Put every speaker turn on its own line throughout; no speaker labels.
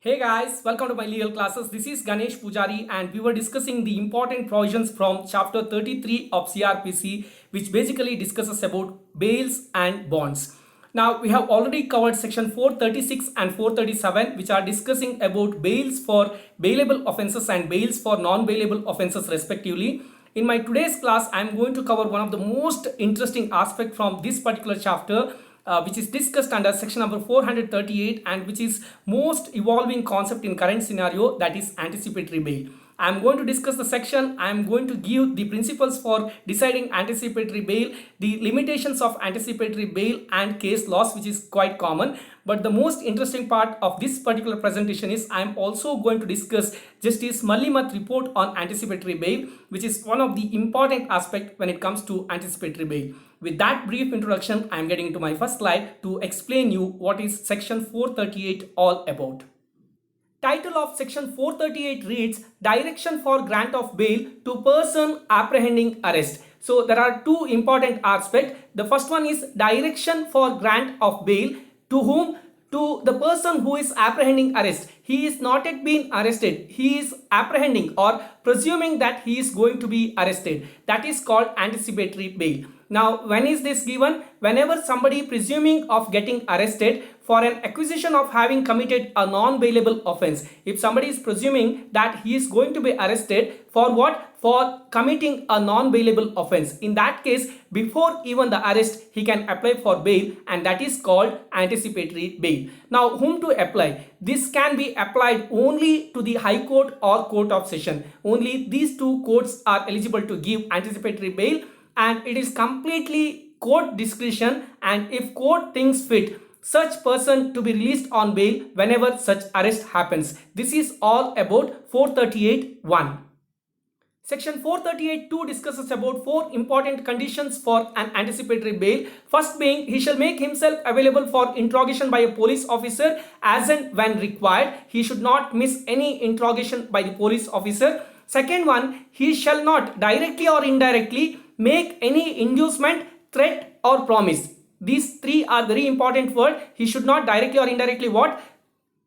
Hey guys, welcome to my legal classes. This is Ganesh Pujari and we were discussing the important provisions from chapter 33 of CrPC, which basically discusses about bails and bonds. Now we have already covered section 436 and 437, which are discussing about bails for bailable offences and bails for non-bailable offences respectively. In my today's class, I am going to cover one of the most interesting aspect from this particular chapter, which is discussed under section number 438 and which is most evolving concept in current scenario, that is anticipatory bail. I am going to discuss the section. I am going to give the principles for deciding anticipatory bail, the limitations of anticipatory bail and case laws, which is quite common. But the most interesting part of this particular presentation is I am also going to discuss Justice Malimath Report on anticipatory bail, which is one of the important aspects when it comes to anticipatory bail. With that brief introduction, I am getting into my first slide to explain you what is section 438 all about. Title of section 438 reads Direction for Grant of Bail to Person Apprehending Arrest. So there are two important aspects. The first one is direction for grant of bail to whom? To the person who is apprehending arrest. He is not yet been arrested. He is apprehending or presuming that he is going to be arrested. That is called anticipatory bail. Now, when is this given? Whenever somebody presuming of getting arrested for an accusation of having committed a non-bailable offense. If somebody is presuming that he is going to be arrested for what? For committing a non-bailable offense. In that case, before even the arrest, he can apply for bail and that is called anticipatory bail. Now, whom to apply? This can be applied only to the High Court or Court of Session. Only these two courts are eligible to give anticipatory bail, and it is completely court discretion, and if court thinks fit, such person to be released on bail whenever such arrest happens. This is all about 438.1. Section 438.2 discusses about four important conditions for an anticipatory bail. First being, he shall make himself available for interrogation by a police officer as and when required. He should not miss any interrogation by the police officer. Second one, he shall not directly or indirectly make any inducement, threat or promise. These three are very important words. He should not directly or indirectly what?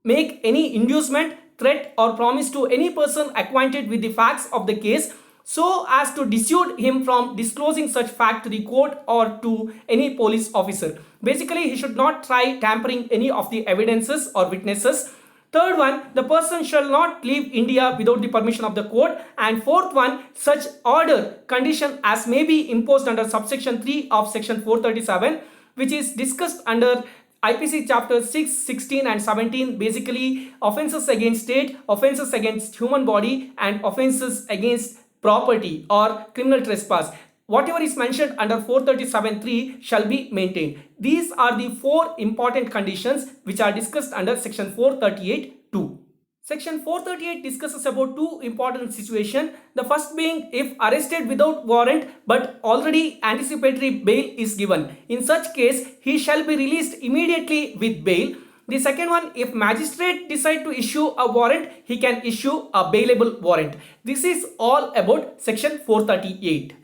Make any inducement, threat or promise to any person acquainted with the facts of the case so as to dissuade him from disclosing such fact to the court or to any police officer. Basically, he should not try tampering any of the evidences or witnesses. Third one, the person shall not leave India without the permission of the court. And fourth one, such order, condition as may be imposed under subsection 3 of section 437, which is discussed under IPC chapter 6, 16 and 17, basically offences against state, offences against human body and offences against property or criminal trespass. Whatever is mentioned under 437.3 shall be maintained. These are the four important conditions which are discussed under section 438.2. Section 438 discusses about two important situations. The first being if arrested without warrant but already anticipatory bail is given. In such case, he shall be released immediately with bail. The second one, if magistrate decide to issue a warrant, he can issue a bailable warrant. This is all about section 438.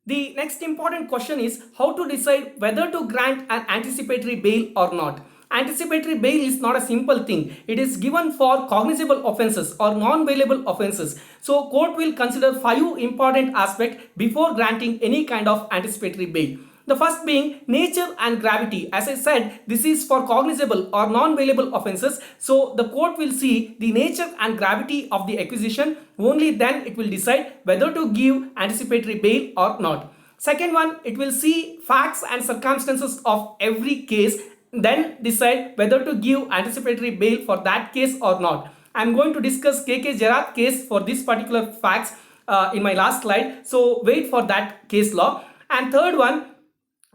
The next important question is how to decide whether to grant an anticipatory bail or not. Anticipatory bail is not a simple thing. It is given for cognizable offences or non-bailable offences. So court will consider 5 important aspects before granting any kind of anticipatory bail. The first being nature and gravity. As I said, this is for cognizable or non-bailable offences. So the court will see the nature and gravity of the accusation. Only then it will decide whether to give anticipatory bail or not. Second one, it will see facts and circumstances of every case, then decide whether to give anticipatory bail for that case or not. I am going to discuss KK Jerath case for this particular facts in my last slide. So wait for that case law. And third one,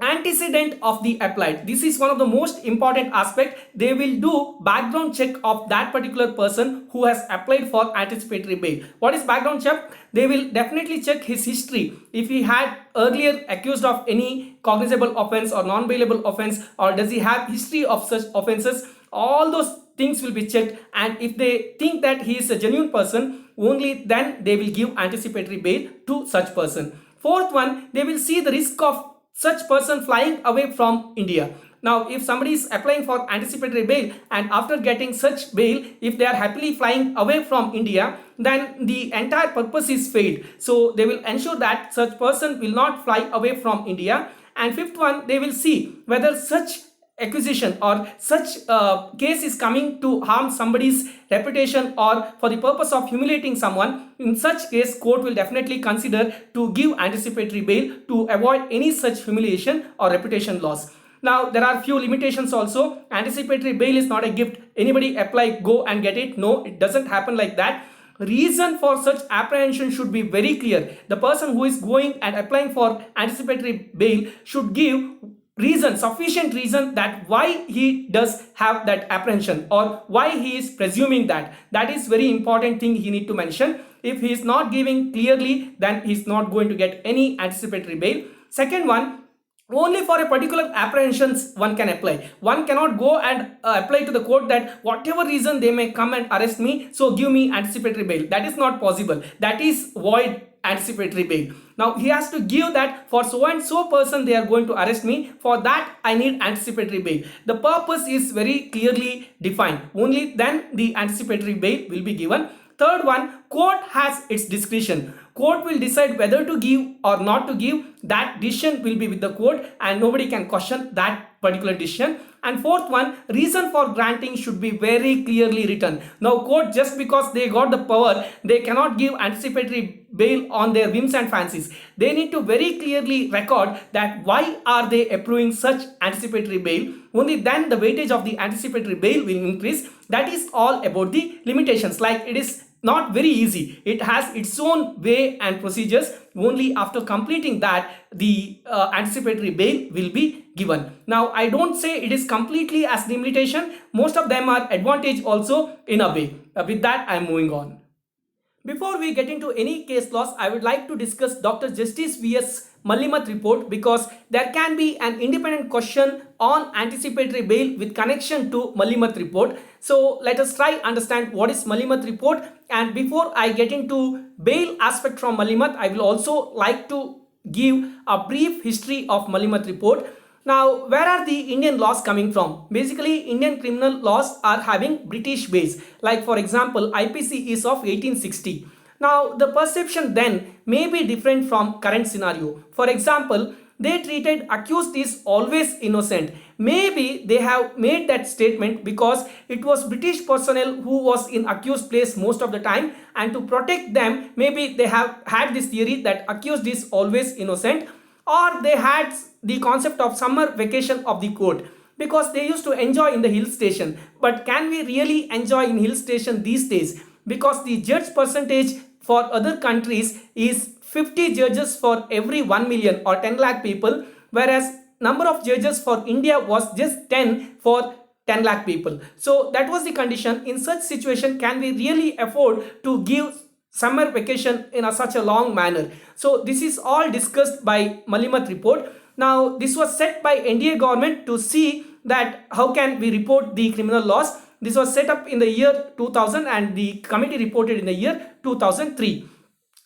antecedent of the applied. This is one of the most important aspect. They will do background check of that particular person who has applied for anticipatory bail. What is background check? They will definitely check his history. If he had earlier accused of any cognizable offense or non-bailable offense, or does he have history of such offenses, all those things will be checked, and if they think that he is a genuine person, only then they will give anticipatory bail to such person. Fourth one, they will see the risk of such person flying away from India. Now, if somebody is applying for anticipatory bail and after getting such bail, if they are happily flying away from India, then the entire purpose is failed. So they will ensure that such person will not fly away from India. And fifth one, they will see whether such accusation or such case is coming to harm somebody's reputation or for the purpose of humiliating someone. In such case, court will definitely consider to give anticipatory bail to avoid any such humiliation or reputation loss. Now, there are few limitations also. Anticipatory bail is not a gift. Anybody apply, go and get it. No, it doesn't happen like that. Reason for such apprehension should be very clear. The person who is going and applying for anticipatory bail should give reason, sufficient reason that why he does have that apprehension or why he is presuming that. That is very important thing he need to mention. If he is not giving clearly, then he is not going to get any anticipatory bail. Second one, only for a particular apprehensions one can apply. One cannot go and apply to the court that whatever reason they may come and arrest me, so give me anticipatory bail. That is not possible. That is void anticipatory bail. Now he has to give that for so and so person they are going to arrest me. For that I need anticipatory bail. The purpose is very clearly defined. Only then the anticipatory bail will be given. Third one, court has its discretion. Court will decide whether to give or not to give. That decision will be with the court and nobody can question that particular decision. And fourth one, reason for granting should be very clearly written. Now court, just because they got the power, they cannot give anticipatory bail on their whims and fancies. They need to very clearly record that why are they approving such anticipatory bail. Only then the weightage of the anticipatory bail will increase. That is all about the limitations. Like, it is not very easy. It has its own way and procedures. Only after completing that, the anticipatory bail will be given. Now, I don't say it is completely as limitation. Most of them are advantage also in a way. With that, I am moving on. Before we get into any case laws, I would like to discuss Dr. Justice V.S. Malimath Report, because there can be an independent question on anticipatory bail with connection to Malimath Report. So let us try understand what is Malimath Report. And before I get into bail aspect from Malimath, I will also like to give a brief history of Malimath Report. Now, where are the Indian laws coming from? Basically, Indian criminal laws are having British base. Like, for example, IPC is of 1860. Now, the perception then may be different from current scenario. For example, they treated accused is always innocent. Maybe they have made that statement because it was British personnel who was in accused place most of the time, and to protect them, maybe they have had this theory that accused is always innocent. Or they had the concept of summer vacation of the court because they used to enjoy in the hill station. But can we really enjoy in hill station these days? Because the judge percentage for other countries is 50 judges for every 1 million or 10 lakh people, whereas number of judges for India was just 10 for 10 lakh people. So that was the condition. In such situation, can we really afford to give summer vacation in such a long manner? So this is all discussed by Malimath Report. Now, this was set by NDA government to see that how can we report the criminal laws. This was set up in the year 2000 and the committee reported in the year 2003.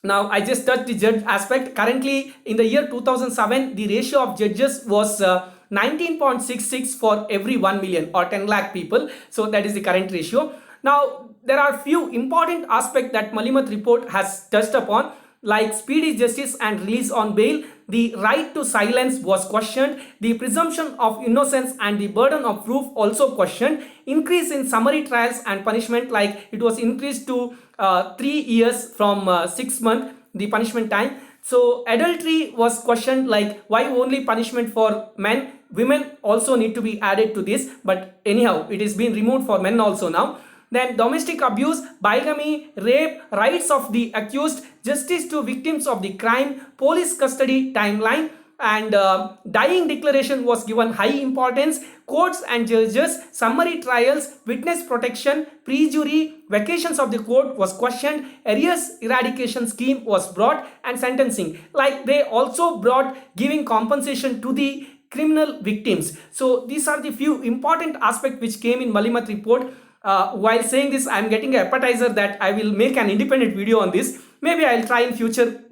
Now, I just touched the judge aspect. Currently, in the year 2007, the ratio of judges was 19.66 for every 1 million or 10 lakh people. So that is the current ratio. Now, there are few important aspects that Malimath Report has touched upon, like speedy justice and release on bail. The right to silence was questioned. The presumption of innocence and the burden of proof also questioned. Increase in summary trials and punishment, like it was increased to 3 years from 6 months, the punishment time. So adultery was questioned, like why only punishment for men? Women also need to be added to this, but anyhow, it is being removed for men also now. Then domestic abuse, bigamy, rape, rights of the accused, justice to victims of the crime, police custody timeline, and dying declaration was given high importance. Courts and judges, summary trials, witness protection, pre-jury, vacations of the court was questioned, arrears eradication scheme was brought, and sentencing. Like they also brought giving compensation to the criminal victims. So these are the few important aspects which came in Malimath Report. While saying this, I am getting an appetizer that I will make an independent video on this. Maybe I will try in future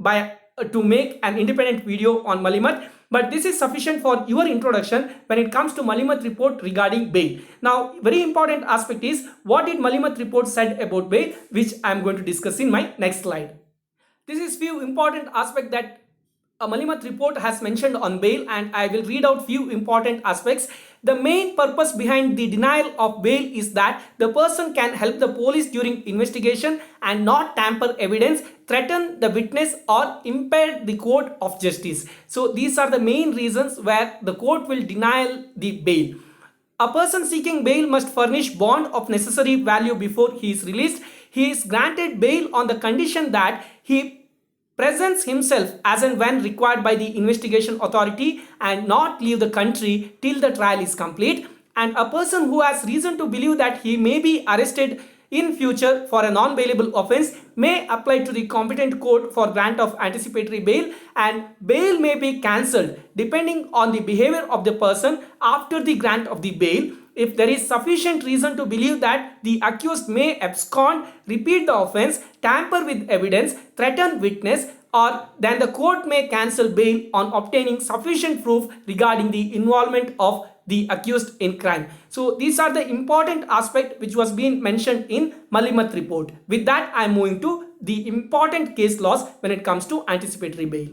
to make an independent video on Malimath. But this is sufficient for your introduction when it comes to Malimath report regarding bail. Now, very important aspect is what did Malimath report said about bail, which I am going to discuss in my next slide. This is few important aspects that a Malimath report has mentioned on bail, and I will read out few important aspects. The main purpose behind the denial of bail is that the person can help the police during investigation and not tamper evidence, threaten the witness or impair the court of justice. So these are the main reasons where the court will deny the bail. A person seeking bail must furnish bond of necessary value before he is released. He is granted bail on the condition that he presents himself as and when required by the investigation authority and not leave the country till the trial is complete. And a person who has reason to believe that he may be arrested in future for a non-bailable offence may apply to the competent court for grant of anticipatory bail, and bail may be cancelled depending on the behavior of the person after the grant of the bail. If there is sufficient reason to believe that the accused may abscond, repeat the offence, tamper with evidence, threaten witness, or then the court may cancel bail on obtaining sufficient proof regarding the involvement of the accused in crime. So these are the important aspect which was being mentioned in Malimath report. With that, I am moving to the important case laws when it comes to anticipatory bail.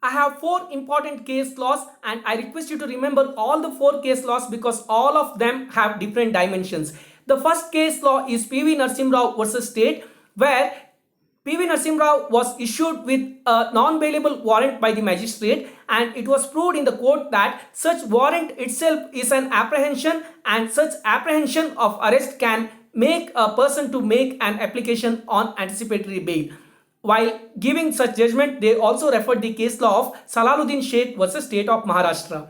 I have 4 important case laws, and I request you to remember all the 4 case laws because all of them have different dimensions. The first case law is PV Narasimha Rao versus State, where PV Narasimha Rao was issued with a non-bailable warrant by the magistrate, and it was proved in the court that such warrant itself is an apprehension, and such apprehension of arrest can make a person to make an application on anticipatory bail. While giving such judgment, they also referred the case law of Salaluddin Sheikh versus State of Maharashtra.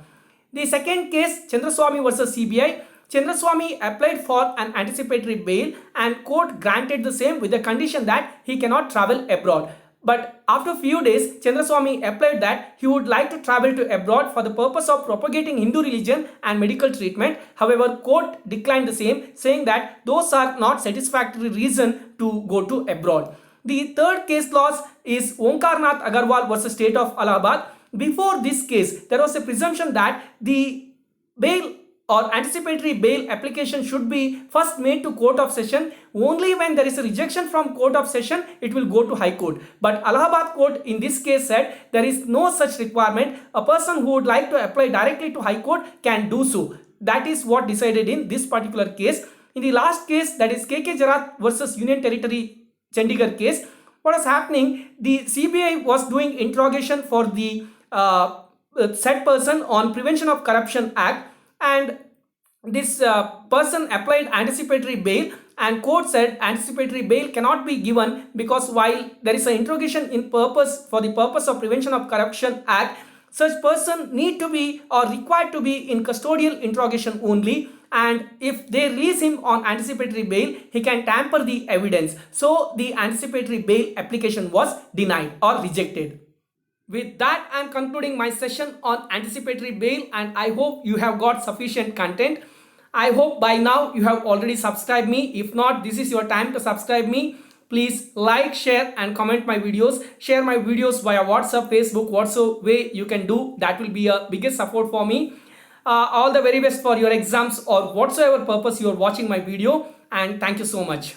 The second case, Chandraswamy versus CBI. Chandraswamy applied for an anticipatory bail and court granted the same with the condition that he cannot travel abroad. But after few days, Chandraswamy applied that he would like to travel to abroad for the purpose of propagating Hindu religion and medical treatment. However, court declined the same, saying that those are not satisfactory reason to go to abroad. The third case law is Omkarnath Agarwal versus State of Allahabad. Before this case, there was a presumption that the bail or anticipatory bail application should be first made to Court of Session. Only when there is a rejection from Court of Session, it will go to High Court. But Allahabad Court in this case said there is no such requirement. A person who would like to apply directly to High Court can do so. That is what decided in this particular case. In the last case, that is KK Jarath versus Union Territory Chandigarh case, what was happening? The CBI was doing interrogation for the said person on Prevention of Corruption Act, and this person applied anticipatory bail, and court said anticipatory bail cannot be given because while there is an interrogation in purpose for the purpose of Prevention of Corruption Act, such person need to be or required to be in custodial interrogation only, and if they release him on anticipatory bail, he can tamper the evidence. So the anticipatory bail application was denied or rejected. With that, I am concluding my session on anticipatory bail, and I hope you have got sufficient content. I hope by now you have already subscribed me. If not, this is your time to subscribe me. Please like, share and comment my videos. Share my videos via WhatsApp, Facebook, whatsoever way you can do. That will be a biggest support for me. All the very best for your exams or whatsoever purpose you are watching my video, and thank you so much.